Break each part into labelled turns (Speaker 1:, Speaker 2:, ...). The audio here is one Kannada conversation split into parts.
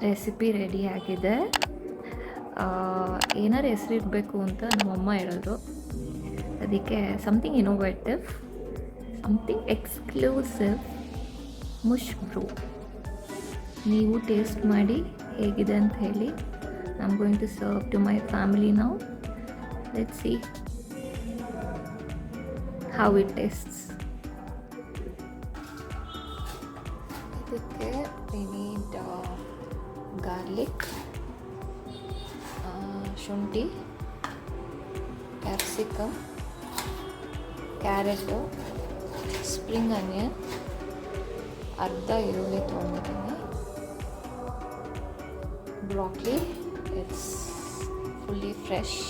Speaker 1: ರೆಸಿಪಿ ರೆಡಿ ಆಗಿದೆ. ಏನಾರು ಹೆಸರಿಡಬೇಕು ಅಂತ ನಮ್ಮಮ್ಮ ಹೇಳಿದ್ರು. ಅದಕ್ಕೆ something innovative, something exclusive, mush brew. ನೀವು ಟೇಸ್ಟ್ ಮಾಡಿ ಹೇಗಿದೆ ಅಂತ ಹೇಳಿ. I am going to serve to my family now. Let's see how it tastes. ಇದಕ್ಕೆ we need garlic, ಶುಂಠಿ, ಕ್ಯಾಪ್ಸಿಕಮ್, ಕ್ಯಾರೆಟು, ಸ್ಪ್ರಿಂಗ್ ಆನಿಯನ್, ಅರ್ಧ ಈರುಳ್ಳಿ ತೊಗೊಂಡಿದ್ದೀನಿ, broccoli, it's fully fresh,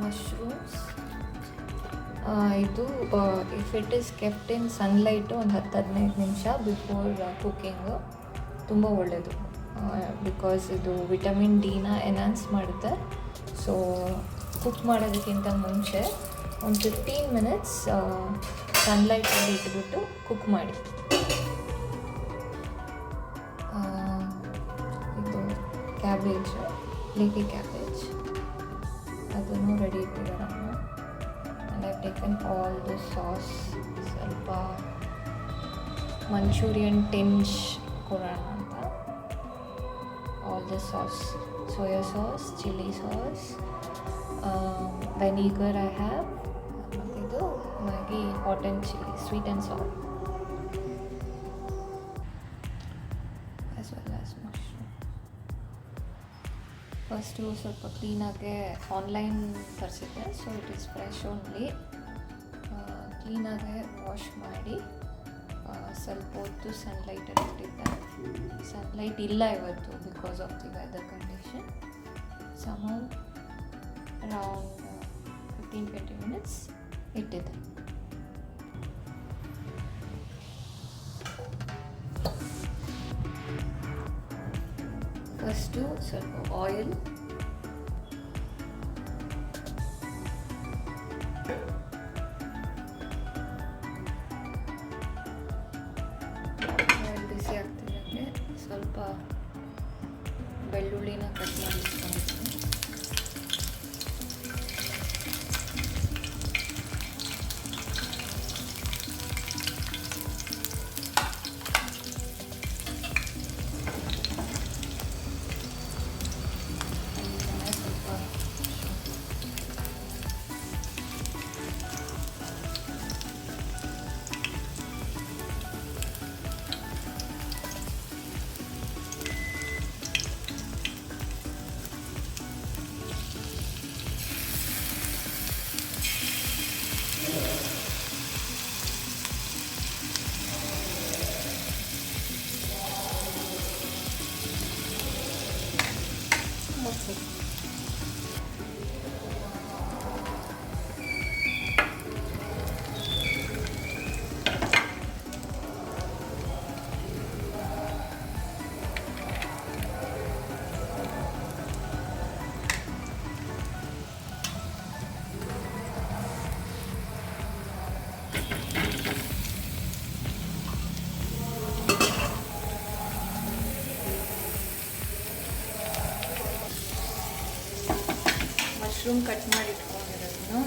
Speaker 1: mushrooms. ಇದು if it is kept in sunlight ಒಂದು 10-15 ನಿಮಿಷ ಬಿಫೋರ್ ಕುಕ್ಕಿಂಗು ತುಂಬ ಒಳ್ಳೆಯದು. ಬಿಕಾಸ್ ಇದು ವಿಟಮಿನ್ ಡಿನ ಎನ್ಹಾನ್ಸ್ ಮಾಡುತ್ತೆ. ಸೊ ಕುಕ್ ಮಾಡೋದಕ್ಕಿಂತ ಮುಂಚೆ ಒಂದು 15 ಮಿನಿಟ್ಸ್ ಸನ್ಲೈಟಲ್ಲಿ ಇಟ್ಬಿಟ್ಟು ಕುಕ್ ಮಾಡಿ. ಇದು ಕ್ಯಾಬೇಜ್, ಲೀಫಿ ಕ್ಯಾಬೇಜ್, ಅದನ್ನು ರೆಡಿ ಇಟ್ಟಿದ್ದಾರೆ. I've taken all the sauce, ಸ್ವಲ್ಪ ಮಂಚೂರಿಯನ್ ಟಿಂಜ್ ಕೊಡೋಣ ಅಂತ. All the sauce, soya sauce, chilli sauce, vinegar I have, ಮತ್ತಿದು Maggi hot and chilli, sweet and salt, as well as mushroom. First ಸ್ವಲ್ಪ ಕ್ಲೀನಾಗೆ ಆನ್ಲೈನ್ ತರಿಸಿದ್ದೆ, so it is fresh only. ಕ್ಲೀನಾಗೆ ವಾಶ್ ಮಾಡಿ ಸ್ವಲ್ಪ ಹೊತ್ತು ಸನ್ಲೈಟಲ್ಲಿ ಇಟ್ಟಿದ್ದೆ. ಸನ್ಲೈಟ್ ಇಲ್ಲ ಇವತ್ತು because of the weather condition. ಸಮೌ ಅರೌಂಡ್ 15-20 ಮಿನಿಟ್ಸ್ ಇಟ್ಟಿದ್ದೆ. ಫಸ್ಟು ಸ್ವಲ್ಪ ಆಯಿಲ್, ಬಿಸಿ ಆಗ್ತಿದ್ದಂಗೆ ಸ್ವಲ್ಪ ಬೆಳ್ಳುಳ್ಳಿನ ಕಟ್ ಮಾಡಿ ಇಟ್ಕೊಂಡಿದ್ದೀನಿ. ಮಶ್ರೂಮ್ ಕಟ್ ಮಾಡಿ ಇಟ್ಕೊಂಡಿರೋದನ್ನು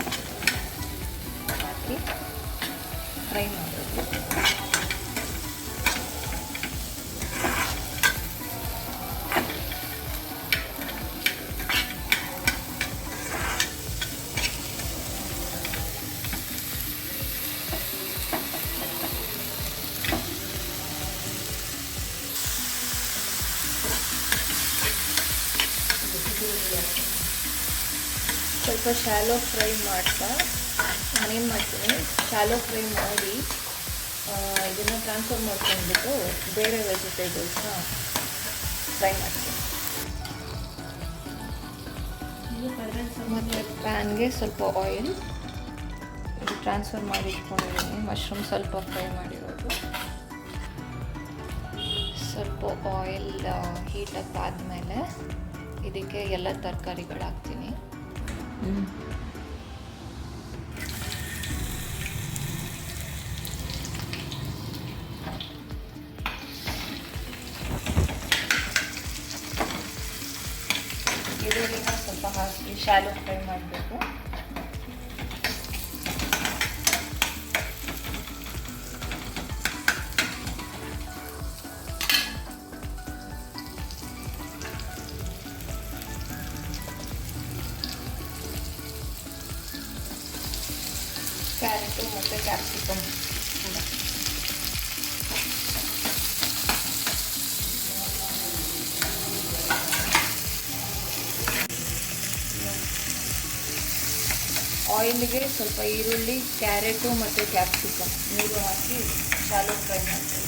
Speaker 1: ಹಾಕಿ ಫ್ರೈ ಮಾಡೋದು. ಸ್ವಲ್ಪ ಶಾಲೋ ಫ್ರೈ ಮಾಡ್ತಾ ನಾನೇನು ಮಾಡ್ತೀನಿ, ಶಾಲೋ ಫ್ರೈ ಮಾಡಿ ಇದನ್ನು ಟ್ರಾನ್ಸ್ಫರ್ ಮಾಡ್ಕೊಂಡ್ಬಿಟ್ಟು ಬೇರೆ ವೆಜಿಟೇಬಲ್ಸ್ನ ಫ್ರೈ ಮಾಡ್ತೀನಿ. ಮತ್ತು ಪ್ಯಾನ್ಗೆ ಸ್ವಲ್ಪ ಆಯಿಲ್ ಇದು ಟ್ರಾನ್ಸ್ಫರ್ ಮಾಡಿ ಇಟ್ಕೊಂಡಿದ್ದೀನಿ. ಮಶ್ರೂಮ್ ಸ್ವಲ್ಪ ಫ್ರೈ ಮಾಡಿರೋದು. ಸ್ವಲ್ಪ ಆಯಿಲ್ ಹೀಟಪ್ ಆದಮೇಲೆ ಇದಕ್ಕೆ ಎಲ್ಲ ತರಕಾರಿಗಳು ಹಾಕ್ತೀನಿ. ಸ್ವಲ್ಪ ಹಾಕಿ ಶಾಲೋ ಫ್ರೈ ಮಾಡಬೇಕು. ಕ್ಯಾರೆಟು ಮತ್ತು ಕ್ಯಾಪ್ಸಿಕಮ್ ಕೂಡ ಆಯಿಲ್ಗೆ ಸ್ವಲ್ಪ ಈರುಳ್ಳಿ, ಕ್ಯಾರೆಟು ಮತ್ತು ಕ್ಯಾಪ್ಸಿಕಮ್ ಮೂರು ಹಾಕಿ ಶಾಲೋ ಫ್ರೈ ಮಾಡ್ತೀವಿ.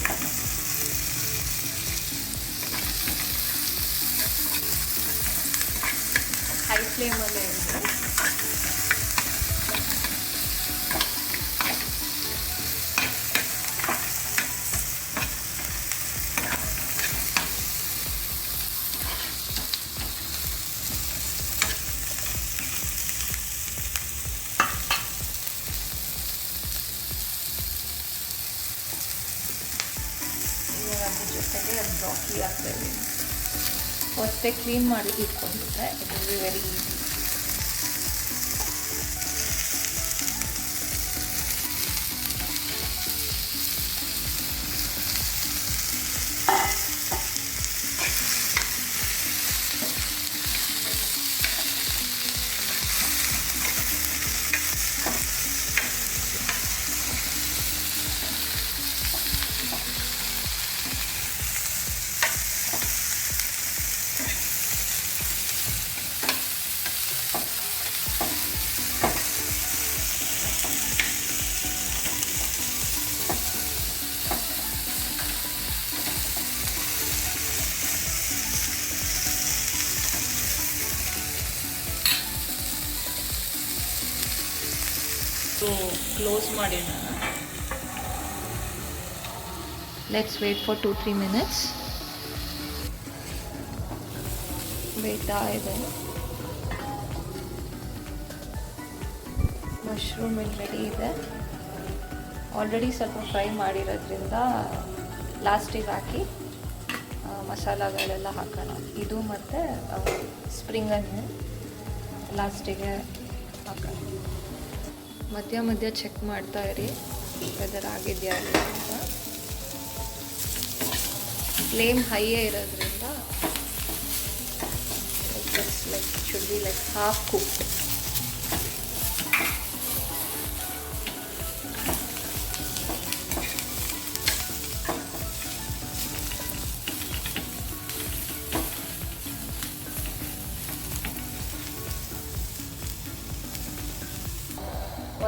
Speaker 1: ಹೈ ಫ್ಲೇಮಲ್ಲೇ ಇರುತ್ತೆ. ಅದ್ರ ಜೊತೆಗೆ ಬ್ರಾಕಿ ಹಾಕ್ತೇವೆ. ಫಸ್ಟೇ ಕ್ಲೀನ್ ಮಾಡಿ ಇಟ್ಕೊಂಡ್ಬಿಟ್ರೆ it will be very easy. So close ಮಾಡಿ ನಾನು. Let's wait for 2-3 minutes. ಬೇಯ್ತಾ ಇದೆ. ಮಶ್ರೂಮ್ ಇಲ್ಲಿ ರೆಡಿ ಇದೆ. ಆಲ್ರೆಡಿ ಸ್ವಲ್ಪ ಫ್ರೈ ಮಾಡಿರೋದ್ರಿಂದ ಲಾಸ್ಟಿಗೆ ಹಾಕಿ ಮಸಾಲಗಳೆಲ್ಲ ಹಾಕೋಣ. ಇದು ಮತ್ತು ಸ್ಪ್ರಿಂಗ್ ಅನಿಯನ್ ಲಾಸ್ಟಿಗೆ ಹಾಕೋಣ. ಮಧ್ಯ ಮಧ್ಯ ಚೆಕ್ ಮಾಡ್ತಾ ಇರಿ ವೆದರ್ ಆಗಿದೆಯಾ ಇಲ್ಲ ಅಂತ. ಫ್ಲೇಮ್ ಹೈಯೇ ಇರೋದ್ರಿಂದ like should be like half cooked.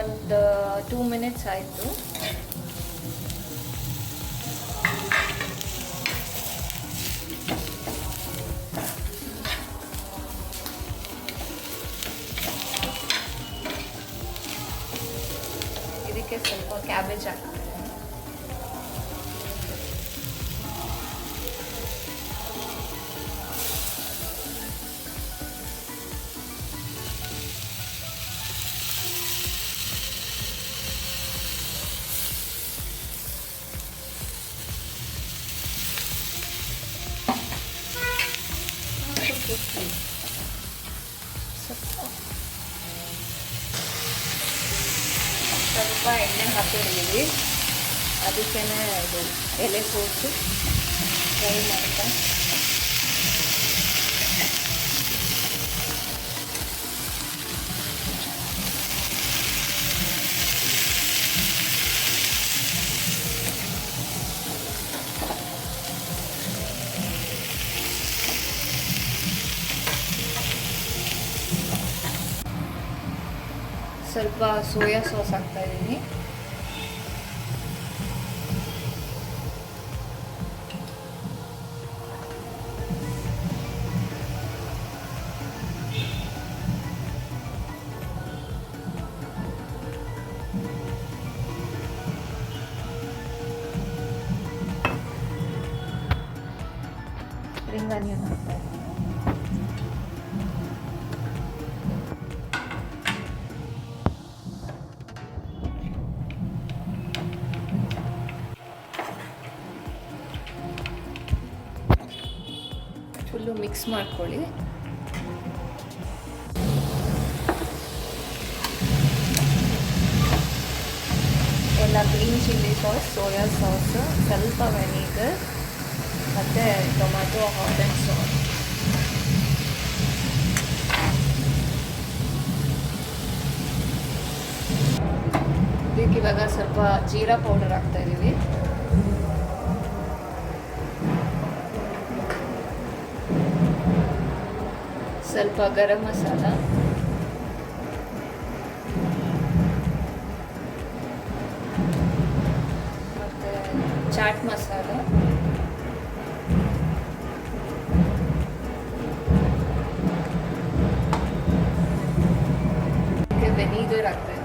Speaker 1: ಒಂದು 2 minutes ಆಯಿತು. ಇದಕ್ಕೆ ಸ್ವಲ್ಪ ಕ್ಯಾಬೇಜ್ ಹಾಕ್ತೀನಿ. ಸ್ವಲ್ಪ ಎಣ್ಣೆ ಹಾಕಿದ್ದೀವಿ, ಅದಕ್ಕೇ ಇದು ಎಲೆಕೋಸು ಫ್ರೈ ಮಾಡ್ತಾ ಸ್ವಲ್ಪ ಸೋಯಾ ಸಾಸ್ ಹಾಕ್ತಾ ಇದ್ದೀನಿ. ಸ್ಪ್ರಿಂಗ್ ಆನಿಯನ್ ಹಾಕ್ತಾ ಇದ್ದೀನಿ. ಫುಲ್ಲು ಮಿಕ್ಸ್ ಮಾಡ್ಕೊಳ್ಳಿ. Green chilli sauce, soya sauce, ಸ್ವಲ್ಪ ವೆನಿಗರ್ ಮತ್ತು ಟೊಮ್ಯಾಟೊ ಹಾಟ್ ಆ್ಯಂಡ್ ಸಾಸ್. ಇದಕ್ಕೆ ಇವಾಗ ಸ್ವಲ್ಪ ಜೀರಾ ಪೌಡರ್ ಹಾಕ್ತಾ ಇದ್ದೀವಿ. ಸ್ವಲ್ಪ ಗರಂ ಮಸಾಲ, ಮತ್ತು ಚಾಟ್ ಮಸಾಲ, ವೆನಿಗರ್ ಹಾಕ್ತಾ ಇದ್ದೀವಿ.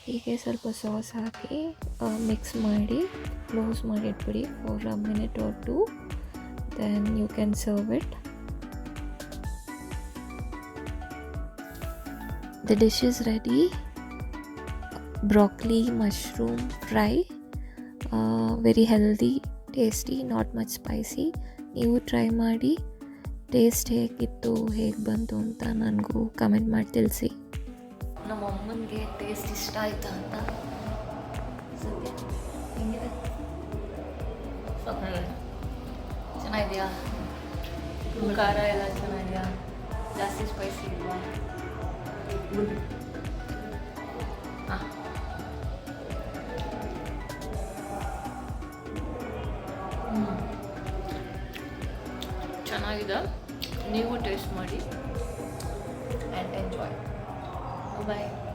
Speaker 1: ಹೀಗೆ ಸ್ವಲ್ಪ ಸಾಸ್ ಹಾಕಿ ಮಿಕ್ಸ್ ಮಾಡಿ ಕ್ಲೋಸ್ ಮಾಡಿ ಇಟ್ಬಿಡಿ for a minute or two. Then you can serve it. The dish is ready. Broccoli mushroom fry, very healthy, tasty, not much spicy. ನೀವು ಟ್ರೈ ಮಾಡಿ ಟೇಸ್ಟ್ ಹೇಗಿತ್ತು, ಹೇಗೆ ಬಂತು ಅಂತ ನನಗೂ ಕಮೆಂಟ್ ಮಾಡಿ ತಿಳಿಸಿ. ನಮ್ಮ ಅಮ್ಮನಿಗೆ ಟೇಸ್ಟ್ ಇಷ್ಟ ಆಯಿತಾ ಅಂತ. ಸದ್ಯ ಹೆಂಗಿದೆ? ಚೆನ್ನಾಗಿದೆಯಾ? ಖಾರ ಎಲ್ಲ ಚೆನ್ನಾಗಿದೆಯಾ? ಜಾಸ್ತಿ ಸ್ಪೈಸಿ ಇಲ್ವಾ? ಹಾಂ, ಚೆನ್ನಾಗಿದೆ. ನೀವು ಟೇಸ್ಟ್ ಮಾಡಿ ಆ್ಯಂಡ್ ಎಂಜಾಯ್. Bye.